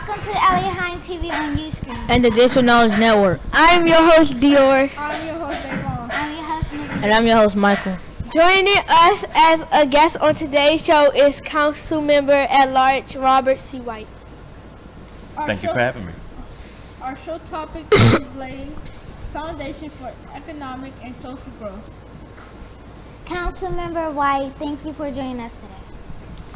Welcome to Eliot Hine TV on YouScreen and the Digital Knowledge Network. I'm your host, Dior. I'm your host, Davon. I'm your host, Naveen. And I'm your host, Michael. Joining us as a guest on today's show is Council Member at Large Robert C. White. Thank you for having me. Our show topic is laying foundation for economic and social growth. Councilmember White, thank you for joining us today.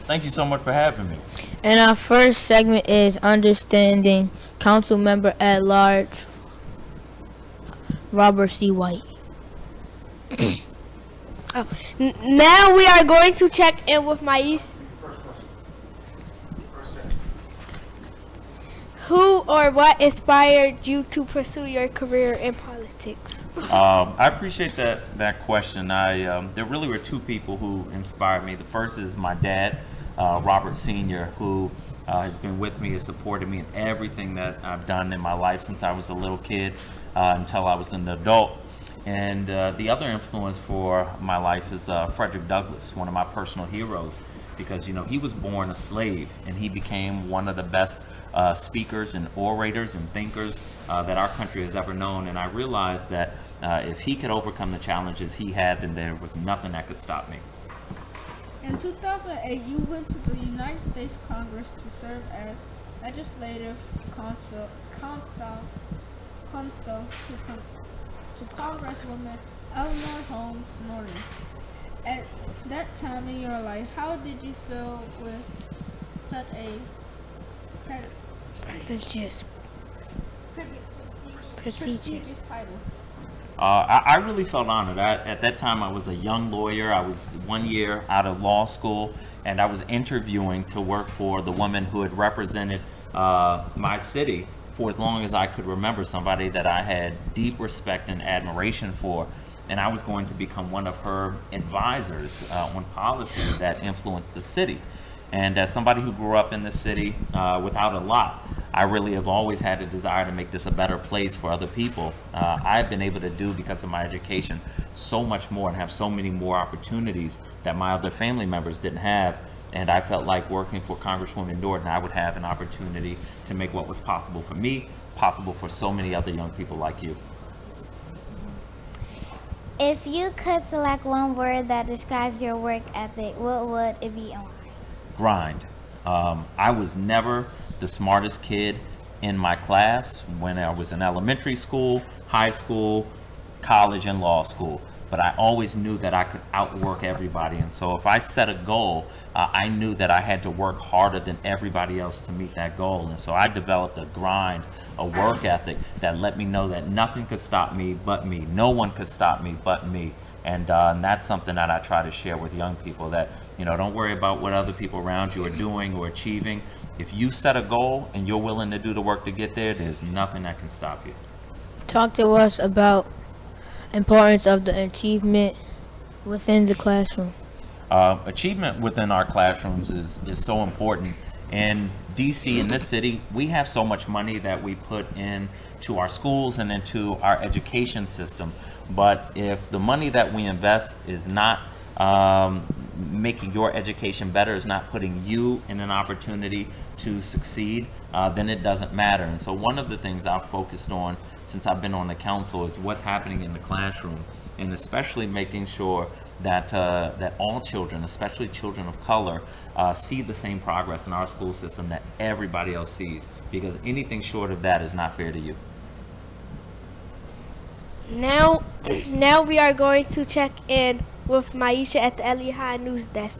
Thank you so much for having me. And our first segment is Understanding Council Member at Large Robert C. White. Now we are going to check in with Maisha. Who or what inspired you to pursue your career in politics? I appreciate that question. There really were two people who inspired me. The first is my dad, Robert Sr., who has been with me and supported me in everything that I've done in my life since I was a little kid until I was an adult. And the other influence for my life is Frederick Douglass, one of my personal heroes, because he was born a slave and he became one of the best speakers and orators and thinkers that our country has ever known. And I realized that if he could overcome the challenges he had, then there was nothing that could stop me. In 2008, you went to the United States Congress to serve as legislative counsel to Congresswoman Eleanor Holmes Norton. At that time in your life, how did you feel with such a prestigious title? I really felt honored. At that time, I was a young lawyer. I was 1 year out of law school, and I was interviewing to work for the woman who had represented my city for as long as I could remember, somebody that I had deep respect and admiration for. And I was going to become one of her advisors on policy that influenced the city. And as somebody who grew up in the city without a lot, I really have always had a desire to make this a better place for other people. I've been able to do, because of my education, so much more and have so many more opportunities that my other family members didn't have. And I felt like working for Congresswoman Norton, I would have an opportunity to make what was possible for me, possible for so many other young people like you. If you could select one word that describes your work ethic, what would it be and why? Grind. I was never the smartest kid in my class when I was in elementary school, high school, college, and law school. But I always knew that I could outwork everybody. And so if I set a goal, I knew that I had to work harder than everybody else to meet that goal. And so I developed a grind, a work ethic that let me know that nothing could stop me but me. No one could stop me but me. And that's something that I try to share with young people, that, don't worry about what other people around you are doing or achieving. If you set a goal and you're willing to do the work to get there, there's nothing that can stop you. Talk to us about importance of the achievement within the classroom. Achievement within our classrooms is so important. In DC, in this city, we have so much money that we put into our schools and into our education system. But if the money that we invest is not making your education better, is not putting you in an opportunity to succeed, then it doesn't matter. And so one of the things I've focused on since I've been on the council is what's happening in the classroom, and especially making sure that that all children, especially children of color, see the same progress in our school system that everybody else sees, because anything short of that is not fair to you. Now we are going to check in with Maisha at the Eliot Hine News Desk.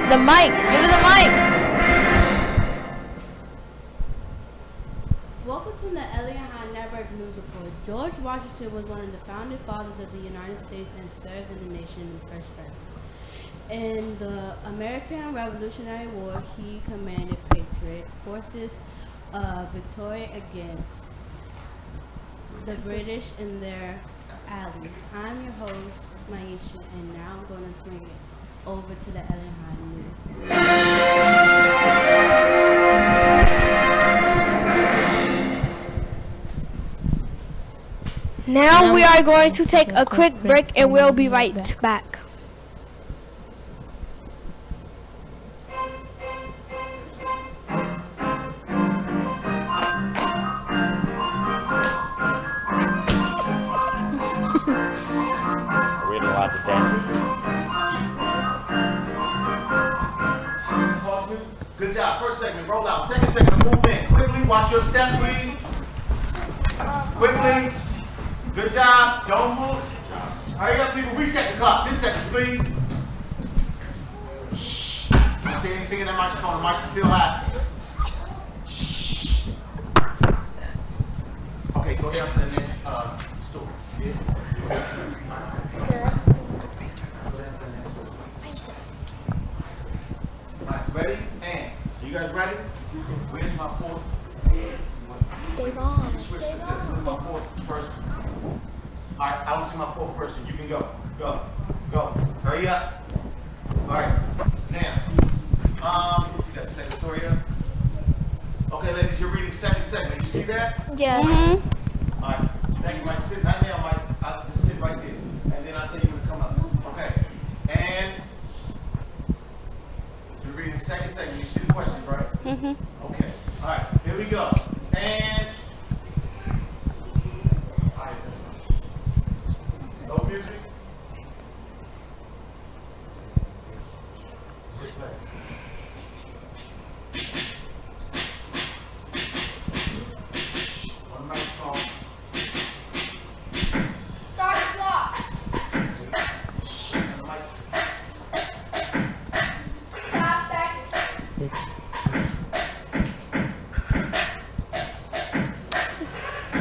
The mic! Give me the mic! Welcome to the Eliot Hine Network News Report. George Washington was one of the founding fathers of the United States and served in the nation in the first term. In the American Revolutionary War, he commanded Patriot forces victory against the British and their allies. I'm your host, Maisha, and now I'm going to swing it over to the Eliot Hine News. Now we are going to take a quick break and we'll be right back. Are we allowed to dance? Good job. First segment, roll out. Second segment, move in. Quickly, watch your step, please. Quickly. Good job. Don't move. Hurry up, people. Reset the clock. 10 seconds, please. Shh. Sing in that microphone. The mic's still hot. Shh. Okay, go down to the next story. Alright, ready? And you guys ready? Where's my fourth? Davon. Switch to where's my fourth person? Alright, I don't see my fourth person. You can go. Go. Go. Hurry up. Alright. Now. You got the second story up? Okay, ladies, you're reading second segment. You see that? Yes. Alright. Thank you, Mike. Sit right now, Mike. I'll just sit right there. And then I'll tell you when to come up. Okay. And you're reading the second segment. You see the questions, right? Mm-hmm. Okay. Alright, here we go. And alright. No music. Sit back. One microphone.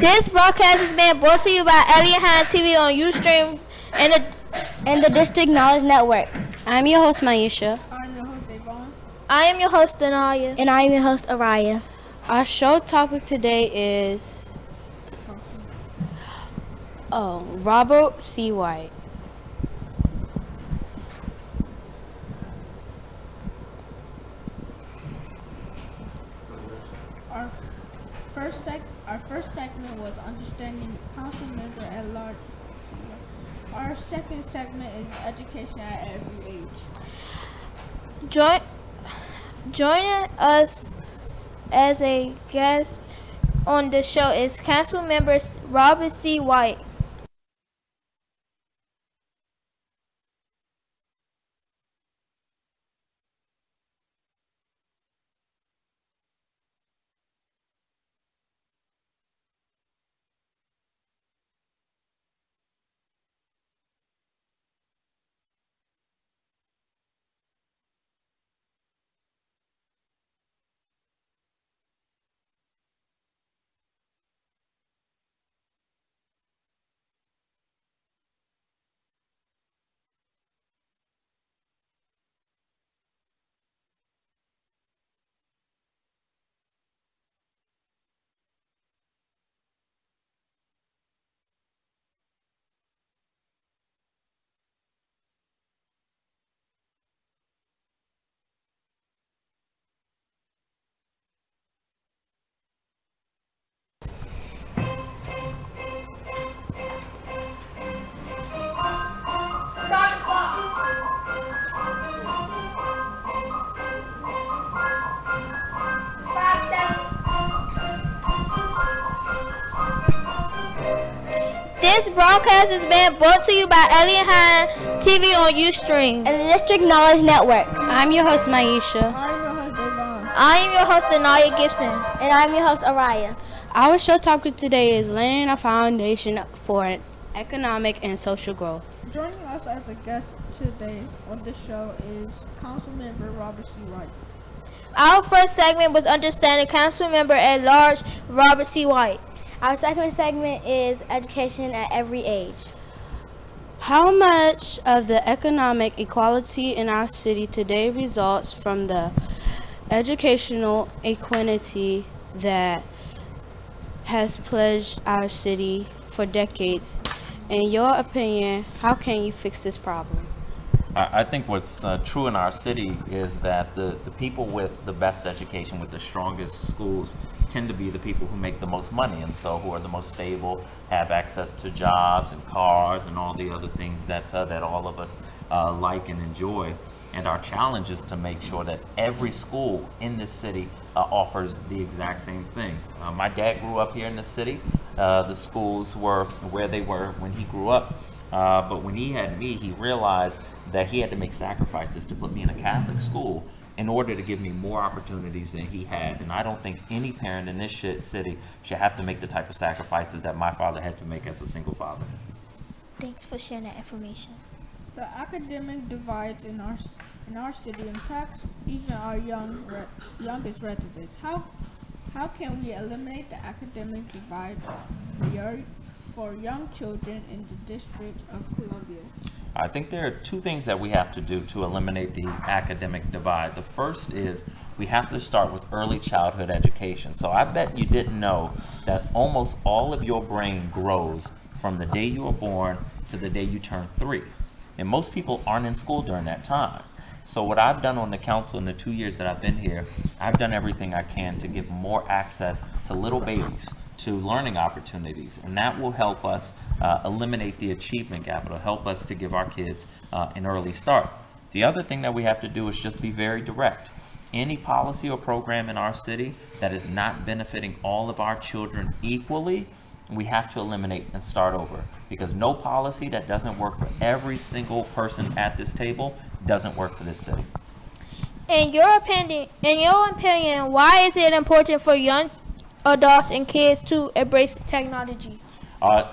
This broadcast is being brought to you by Eliot Hine TV on Ustream and the District Knowledge Network. I'm your host, Maisha. I'm your host, Davon. I am your host, Anaya. And I am your host, Araya. Our show topic today is Robert C. White. Our first segment was understanding council member at large. Our second segment is education at every age. Joining us as a guest on the show is council member Robert C. White. This broadcast is being brought to you by Eliot Hine TV on Ustream And the District Knowledge Network. I'm your host, Maisha. I'm your host, Davon. I am your host, Anaya Gibson. And I'm your host, Araya. Our show topic today is laying a foundation for economic and social growth. Joining us as a guest today on the show is council member Robert C. White. Our first segment was understanding council member at large Robert C. White. Our second segment is education at every age. How much of the economic equality in our city today results from the educational equity that has plagued our city for decades? In your opinion, how can you fix this problem? I think what's true in our city is that the people with the best education, with the strongest schools, tend to be the people who make the most money, and so who are the most stable, have access to jobs and cars and all the other things that all of us like and enjoy. And our challenge is to make sure that every school in this city offers the exact same thing. My dad grew up here in the city. The schools were where they were when he grew up. But when he had me, he realized that he had to make sacrifices to put me in a Catholic school in order to give me more opportunities than he had. And I don't think any parent in this city should have to make the type of sacrifices that my father had to make as a single father. Thanks for sharing that information. The academic divide in our city impacts even our youngest residents. How can we eliminate the academic divide for young children in the District of Columbia? I think there are two things that we have to do to eliminate the academic divide. The first is we have to start with early childhood education. So I bet you didn't know that almost all of your brain grows from the day you were born to the day you turn 3. And most people aren't in school during that time. So what I've done on the council in the 2 years that I've been here, I've done everything I can to give more access to little babies to learning opportunities, and that will help us eliminate the achievement gap. It'll help us to give our kids an early start. The other thing that we have to do is just be very direct. Any policy or program in our city that is not benefiting all of our children equally, we have to eliminate and start over, because no policy that doesn't work for every single person at this table doesn't work for this city. In your opinion, why is it important for young adults and kids to embrace technology?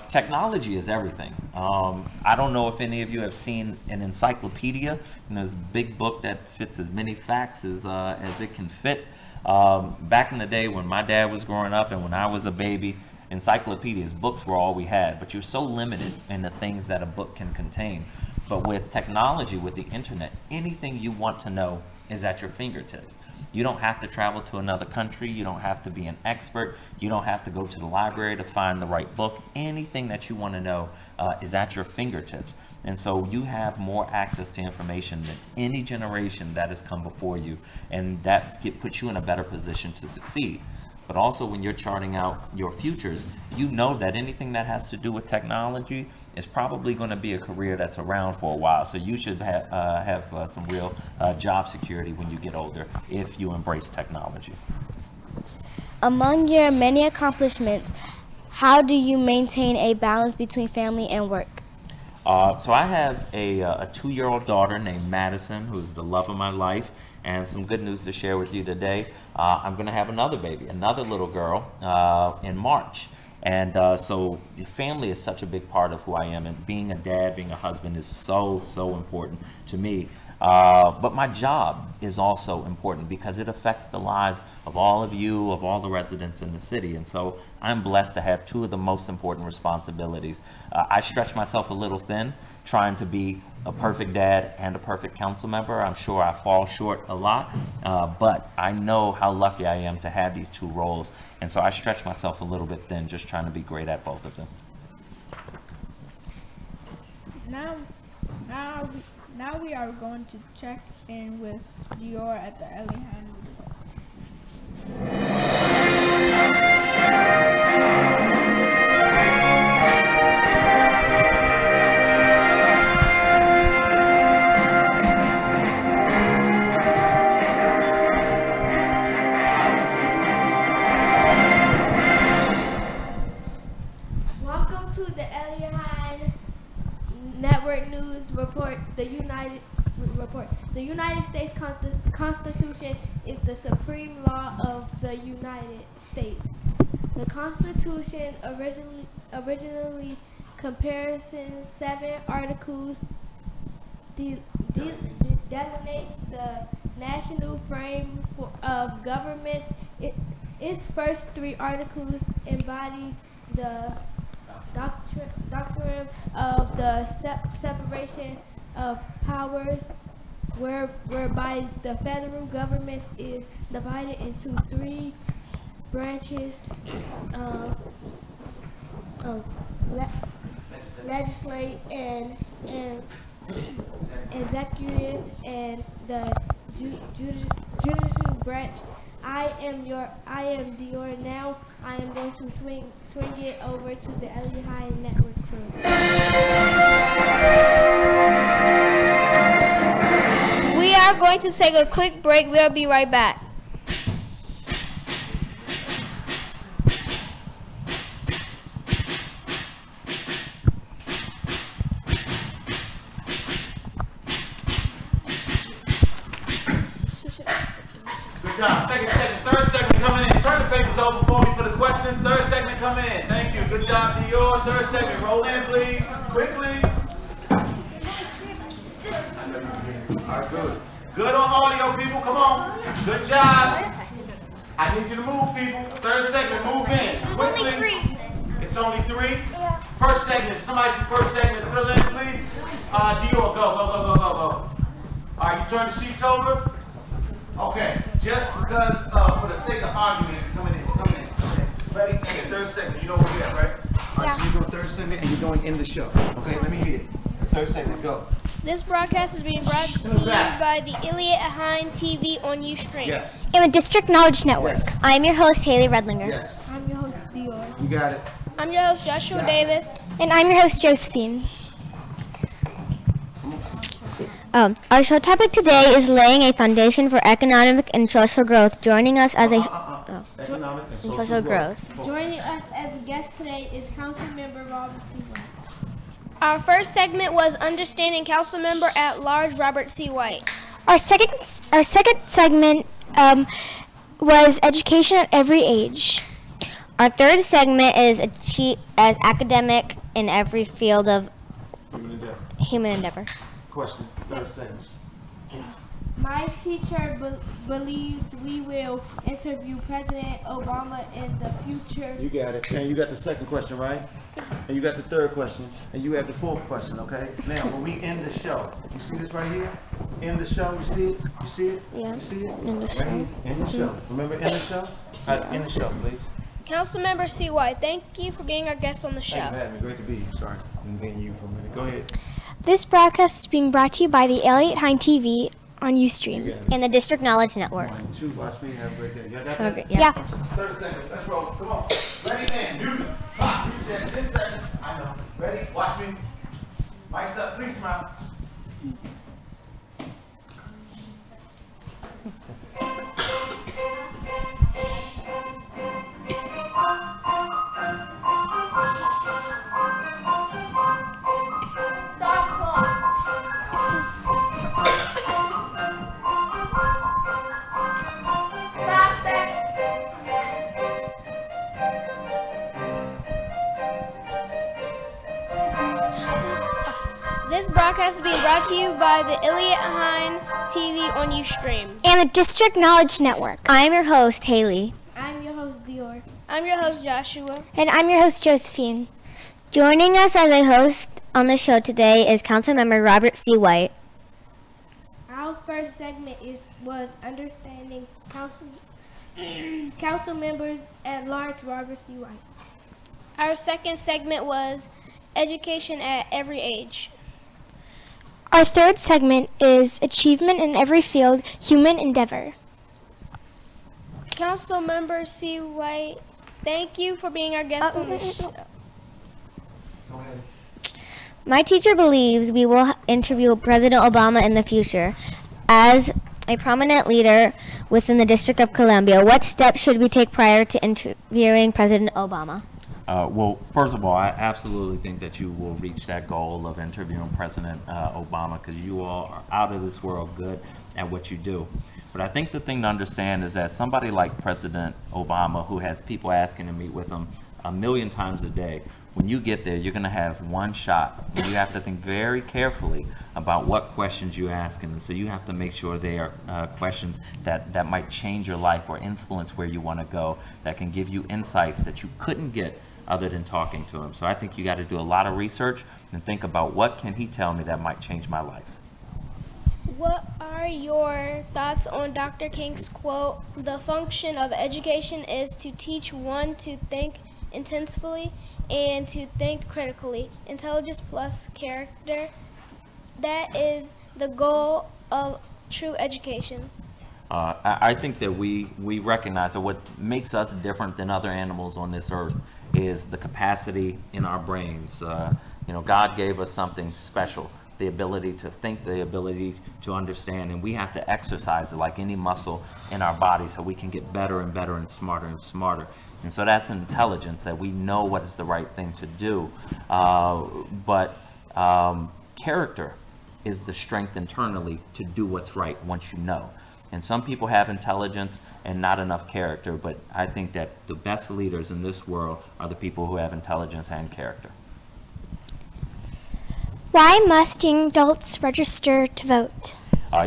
Technology is everything. I don't know if any of you have seen an encyclopedia, this big book that fits as many facts as it can fit. Back in the day when my dad was growing up and when I was a baby, encyclopedias, books were all we had, but you're so limited in the things that a book can contain. But with technology, with the internet, anything you want to know is at your fingertips. You don't have to travel to another country. You don't have to be an expert. You don't have to go to the library to find the right book. Anything that you want to know is at your fingertips. And so you have more access to information than any generation that has come before you. And that puts you in a better position to succeed. But also when you're charting out your futures, you know that anything that has to do with technology is probably going to be a career that's around for a while. So you should have some real job security when you get older if you embrace technology. Among your many accomplishments, how do you maintain a balance between family and work? So I have a 2-year-old daughter named Madison, who's the love of my life. And some good news to share with you today. I'm going to have another baby, another little girl in March. And so family is such a big part of who I am. And being a dad, being a husband is so, so important to me. But my job is also important because it affects the lives of all of you, of all the residents in the city. And so I'm blessed to have 2 of the most important responsibilities. I stretch myself a little thin trying to be a perfect dad and a perfect council member. I'm sure I fall short a lot, but I know how lucky I am to have these 2 roles. And so I stretch myself a little bit thin just trying to be great at both of them. Now we are going to check in with Dior at the Eliot Hine. Welcome to the Eliot Hine Network News Report. The United States Constitution is the supreme law of the United States. The Constitution originally comprises 7 articles, delineates the national frame of government. Its first 3 articles embody the doctrine of the separation of powers, whereby the federal government is divided into 3 branches: legislate and executive and the judicial branch. I am Dior. Now I am going to swing it over to the Eliot Hine Network crew. We are going to take a quick break. We'll be right back. Good job. Second segment, third segment coming in. Turn the pages over for me for the questions. Third segment come in. Thank you. Good job, Dior. Third segment, roll in, please. Quickly. All right, good. Good on audio, people. Come on. Good job. I need you to move, people. Third segment, move in. Quickly. It's only three? Yeah. First segment. Somebody from first segment, fill in, please. Dior, go. All right, you turn the sheets over. Okay, just because for the sake of argument, coming in. Ready? Okay, third segment. You know where we're at, right? All right, so you're doing third segment and you're going in the show. Okay, let me hear it. Third segment, go. This broadcast is being brought to you by the Eliot Hine TV on Ustream. Yes. And the District Knowledge Network. Yes. I'm your host, Haley Redlinger. Yes. I'm your host, Dior. You got it. I'm your host, Joshua Davis. And I'm your host, Josephine. Our show topic today is laying a foundation for economic and social growth. Joining us as Economic and social growth. Joining us as a guest today is Councilmember Robert C. White. Our first segment was Understanding Councilmember at Large Robert C. White. Our second segment was Education at Every Age. Our third segment is as academic in every field of human endeavor. Question, third segment. My teacher believes we will interview President Obama in the future. You got it. And you got the second question, right? And you got the third question. And you have the fourth question, okay? Now, when we end the show, you see this right here? End the show, you see it? You see it? Yeah. You see it? End the Right show. here? End the show. Remember end the show? End the show, please. Councilmember C. White, thank you for being our guest on the show. Thank you for having me. Great to be here. Sorry, I'm being you for a minute. Go ahead. This broadcast is being brought to you by the Eliot Hine TV on Ustream. And the District Knowledge Network. 1, 2, watch me. Have a great day. Y'all got that? Okay, Yeah. 30 seconds. Let's roll. Come on. Ready and music. Clock. Reset. 10 seconds. I know. Ready? Watch me. Mic's up. Please smile. This broadcast is being brought to you by the Eliot Hine TV on Ustream. And the District Knowledge Network. I'm your host, Haley. I'm your host, Dior. I'm your host, Joshua. And I'm your host, Josephine. Joining us as a host on the show today is Councilmember Robert C. White. Our first segment was Understanding Council Members at Large Robert C. White. Our second segment was Education at Every Age. Our third segment is Achievement in Every Field, Human Endeavor. Councilmember C. White, thank you for being our guest on the show. Go ahead. My teacher believes we will interview President Obama in the future. As a prominent leader within the District of Columbia, what steps should we take prior to interviewing President Obama? Well, first of all, I absolutely think that you will reach that goal of interviewing President Obama, because you all are out of this world good at what you do. But I think the thing to understand is that somebody like President Obama, who has people asking to meet with him 1,000,000 times a day, when you get there, you're going to have one shot. And you have to think very carefully about what questions you ask him. And so you have to make sure they are questions that might change your life or influence where you want to go, that can give you insights that you couldn't get other than talking to him. So I think you got to do a lot of research and think about what can he tell me that might change my life. What are your thoughts on Dr. King's quote, "The function of education is to teach one to think intensively and to think critically. Intelligence plus character. That is the goal of true education? I think that we recognize that what makes us different than other animals on this earth is the capacity in our brains. You know, God gave us something special, the ability to think, the ability to understand, and we have to exercise it like any muscle in our body so we can get better and better and smarter and smarter. And so that's intelligence, that we know what is the right thing to do. But character is the strength internally to do what's right once you know. And some people have intelligence and not enough character, but I think that the best leaders in this world are the people who have intelligence and character. Why must young adults register to vote?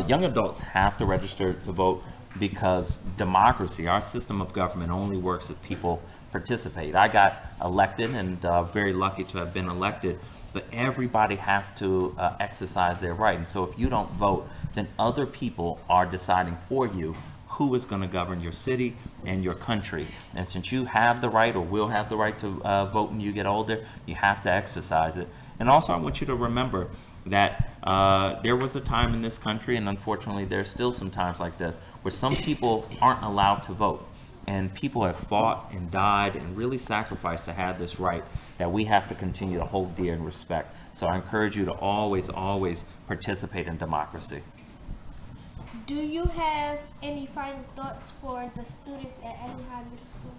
Young adults have to register to vote because democracy, our system of government, only works if people participate. I got elected and very lucky to have been elected, but everybody has to exercise their right. And so if you don't vote, then other people are deciding for you who is going to govern your city and your country. And since you have the right, or will have the right, to vote when you get older, you have to exercise it. And also I want you to remember that there was a time in this country, and unfortunately there's still some times like this, where some people aren't allowed to vote. And people have fought and died and really sacrificed to have this right that we have to continue to hold dear and respect. So I encourage you to always, always participate in democracy. Do you have any final thoughts for the students at Eliot Hine Middle School?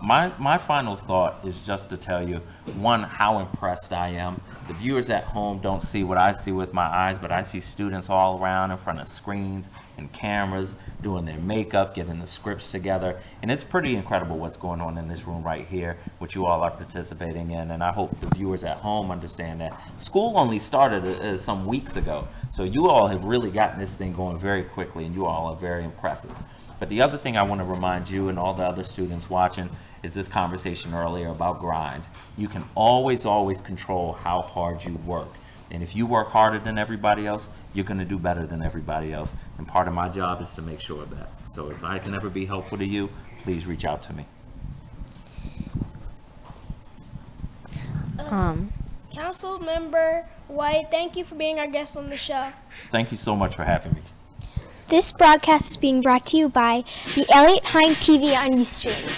My final thought is just to tell you, one, how impressed I am. The viewers at home don't see what I see with my eyes, but I see students all around in front of screens and cameras doing their makeup, getting the scripts together, and it's pretty incredible what's going on in this room right here, which you all are participating in. And I hope the viewers at home understand that school only started some weeks ago, so you all have really gotten this thing going very quickly, and you all are very impressive. But the other thing I want to remind you and all the other students watching is this conversation earlier about grind. You can always, always control how hard you work. And if you work harder than everybody else, you're going to do better than everybody else. And part of my job is to make sure of that. So if I can ever be helpful to you, please reach out to me. Council Member White, thank you for being our guest on the show. Thank you so much for having me. This broadcast is being brought to you by the Eliot Hine TV on Ustream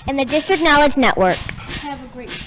and the District Knowledge Network. Have a great day.